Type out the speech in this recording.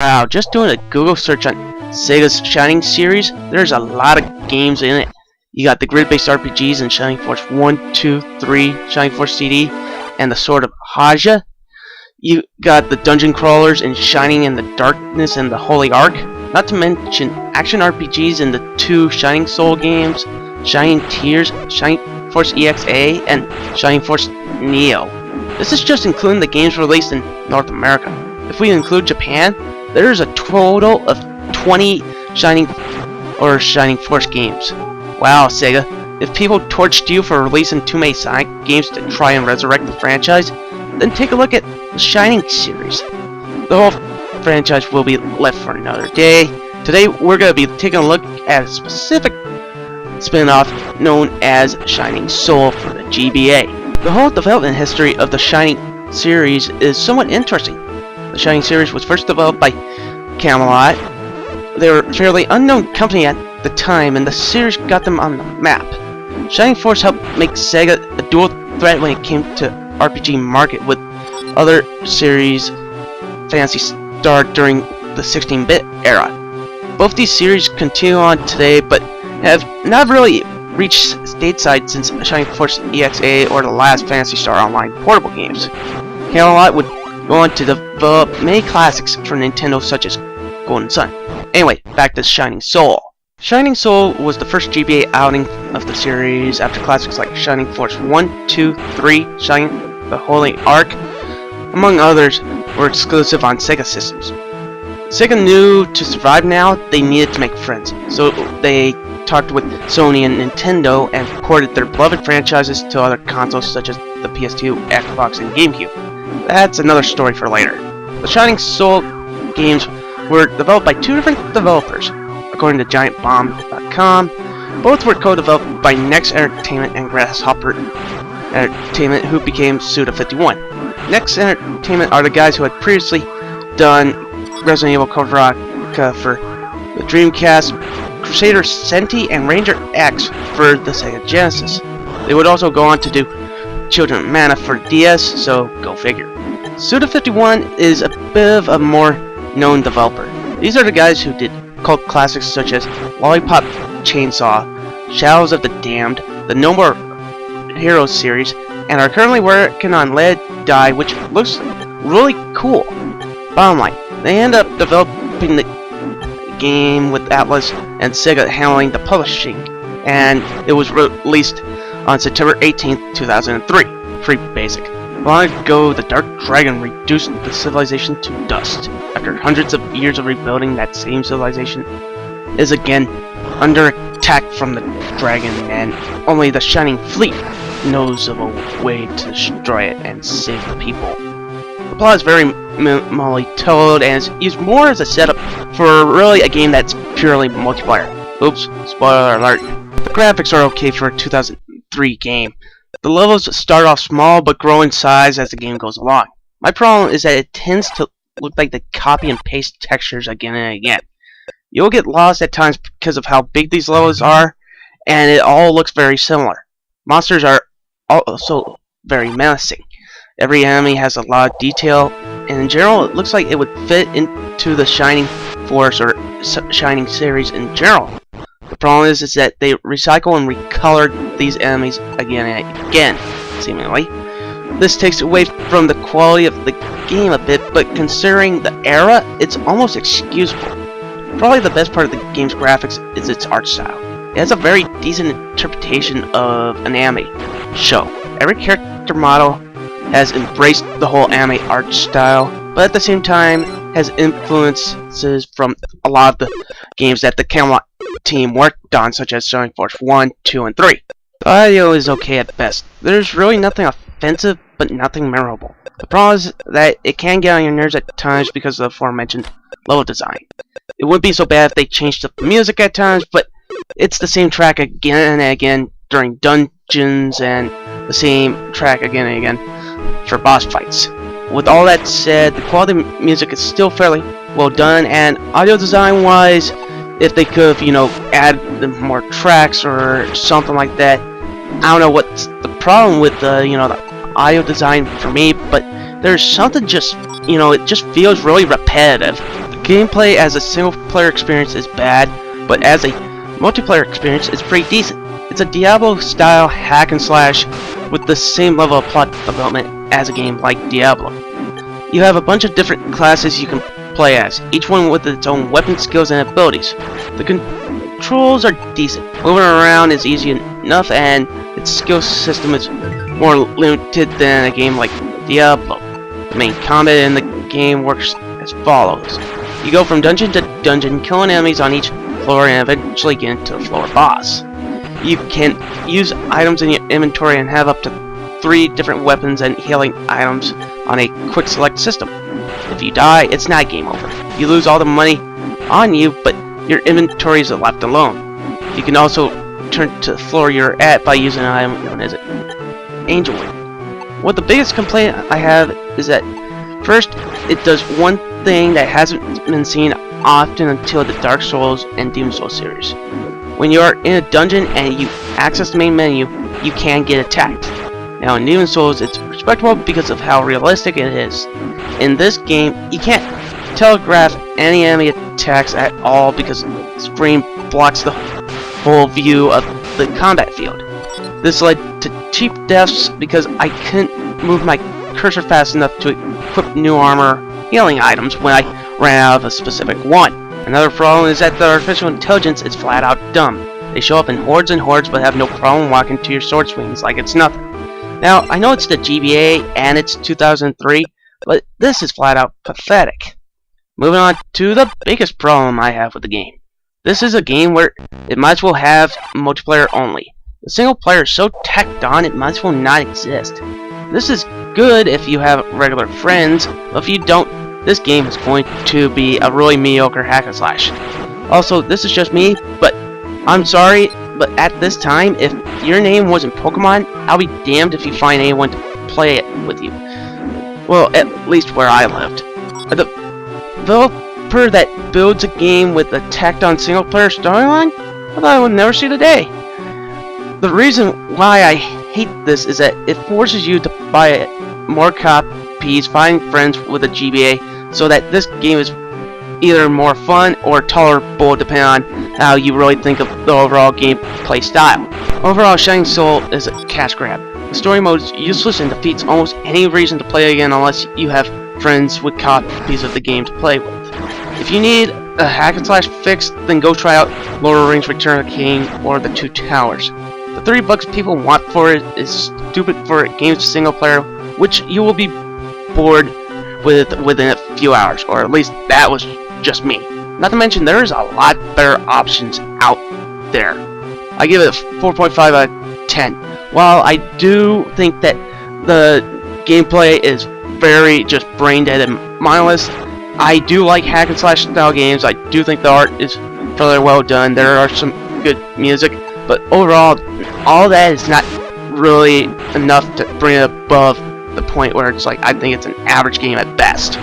Wow, just doing a Google search on SEGA's Shining series, there's a lot of games in it. You got the grid-based RPGs in Shining Force 1, 2, 3, Shining Force CD, and the Sword of Haja. You got the dungeon crawlers in Shining in the Darkness and the Holy Ark. Not to mention action RPGs in the two Shining Soul games, Shining Tears, Shining Force EXA, and Shining Force Neo. This is just including the games released in North America. If we include Japan, there's a total of 20 Shining Force games. Wow, Sega, if people torched you for releasing too many Sonic games to try and resurrect the franchise, then take a look at the Shining series. The whole franchise will be left for another day. Today, we're going to be taking a look at a specific spin-off known as Shining Soul for the GBA. The whole development history of the Shining series is somewhat interesting. The Shining series was first developed by Camelot. They were a fairly unknown company at the time, and the series got them on the map. Shining Force helped make Sega a dual threat when it came to RPG market, with other series Phantasy Star during the 16-bit era. Both these series continue on today, but have not really reached stateside since Shining Force EXA or the last Phantasy Star Online portable games. Camelot would go on to develop many classics for Nintendo, such as Golden Sun. Anyway, back to Shining Soul. Shining Soul was the first GBA outing of the series after classics like Shining Force 1, 2, 3, Shining the Holy Ark, among others, were exclusive on Sega systems. Sega knew to survive now, they needed to make friends, so they talked with Sony and Nintendo and ported their beloved franchises to other consoles such as the PS2, Xbox, and GameCube. That's another story for later. The Shining Soul games were developed by two different developers, according to GiantBomb.com. Both were co-developed by Next Entertainment and Grasshopper Entertainment, who became Suda51. Next Entertainment are the guys who had previously done Resident Evil Code Veronica for the Dreamcast, Crusader Senti, and Ranger X for the Sega Genesis. They would also go on to do Children of Mana for DS, so go figure. Suda51 is a bit of a more known developer. These are the guys who did cult classics such as Lollipop Chainsaw, Shadows of the Damned, the No More Heroes series, and are currently working on Let It Die, which looks really cool. Bottom line, they end up developing the game with Atlas and Sega handling the publishing, and it was released on September 18th, 2003. Pretty basic. Long ago, the Dark Dragon reduced the civilization to dust. After hundreds of years of rebuilding, that same civilization is again under attack from the dragon, and only the Shining Fleet knows of a way to destroy it and save the people. The plot is very minimally told and is used more as a setup for really a game that's purely multiplayer. Oops, spoiler alert. The graphics are okay for a 2003 game. The levels start off small but grow in size as the game goes along. My problem is that it tends to look like they copy and paste textures again and again. You'll get lost at times because of how big these levels are, and it all looks very similar. Monsters are also very menacing. Every enemy has a lot of detail, and in general it looks like it would fit into the Shining Force or Shining series in general. The problem is that they recycle and recolor these enemies again and again, seemingly. This takes away from the quality of the game a bit, but considering the era, it's almost excusable. Probably the best part of the game's graphics is its art style. It has a very decent interpretation of an anime show. Every character model has embraced the whole anime art style, but at the same time has influences from a lot of the games that the Camelot team worked on, such as Shining Force 1, 2, and 3. The audio is okay at best. There's really nothing offensive, but nothing memorable. The problem is that it can get on your nerves at times because of the aforementioned level design. It would be so bad if they changed up the music at times, but it's the same track again and again during dungeons, and the same track again and again for boss fights. With all that said, the quality of music is still fairly well done, and audio design wise, if they could have, add more tracks or something like that. I don't know what's the problem with the audio design for me, but there's something just, it just feels really repetitive. The gameplay as a single player experience is bad, but as a multiplayer experience it's pretty decent. It's a Diablo style hack and slash with the same level of plot development as a game like Diablo. You have a bunch of different classes you can play as, each one with its own weapon skills and abilities. The controls are decent, moving around is easy enough, and its skill system is more limited than a game like Diablo. The main combat in the game works as follows. You go from dungeon to dungeon, killing enemies on each floor and eventually get into the floor boss. You can use items in your inventory and have up to 3 different weapons and healing items on a quick select system. If you die, it's not game over. You lose all the money on you, but your inventory is left alone. You can also return to the floor you're at by using an item known as Angel Wing. What the biggest complaint I have is that first, it does one thing that hasn't been seen often until the Dark Souls and Demon Souls series. When you are in a dungeon and you access the main menu, you can get attacked. Now in Demon Souls it's respectable because of how realistic it is. In this game, you can't telegraph any enemy attacks at all because the screen blocks the whole view of the combat field. This led to cheap deaths because I couldn't move my cursor fast enough to equip new armor healing items when I ran out of a specific one. Another problem is that the artificial intelligence is flat out dumb. They show up in hordes and hordes but have no problem walking to your sword swings like it's nothing. Now, I know it's the GBA and it's 2003, but this is flat out pathetic. Moving on to the biggest problem I have with the game. This is a game where it might as well have multiplayer only. The single player is so tacked on it might as well not exist. This is good if you have regular friends, but if you don't, this game is going to be a really mediocre hack and slash. Also, this is just me, but I'm sorry, but at this time, if your name wasn't Pokemon, I'll be damned if you find anyone to play it with you. Well, at least where I lived. The developer that builds a game with a tacked-on single-player storyline, I thought I would never see the day. The reason why I hate this is that it forces you to buy more copies, find friends with a GBA, so that this game is either more fun or tolerable depending on how you really think of the overall gameplay style. Overall, Shining Soul is a cash grab. The story mode is useless and defeats almost any reason to play again unless you have friends with copies of the game to play with. If you need a hack and slash fix, then go try out Lord of the Rings Return of the King or The Two Towers. The $30 people want for it is stupid for a game's single player, which you will be bored with within a few hours, or at least that was just me. Not to mention there's a lot better options out there. I give it a 4.5 out of 10. While I do think that the gameplay is very just brain dead and mindless, I do like hack and slash style games. I do think the art is fairly well done. There are some good music, but overall, all that is not really enough to bring it above the point where it's like I think it's an average game at best.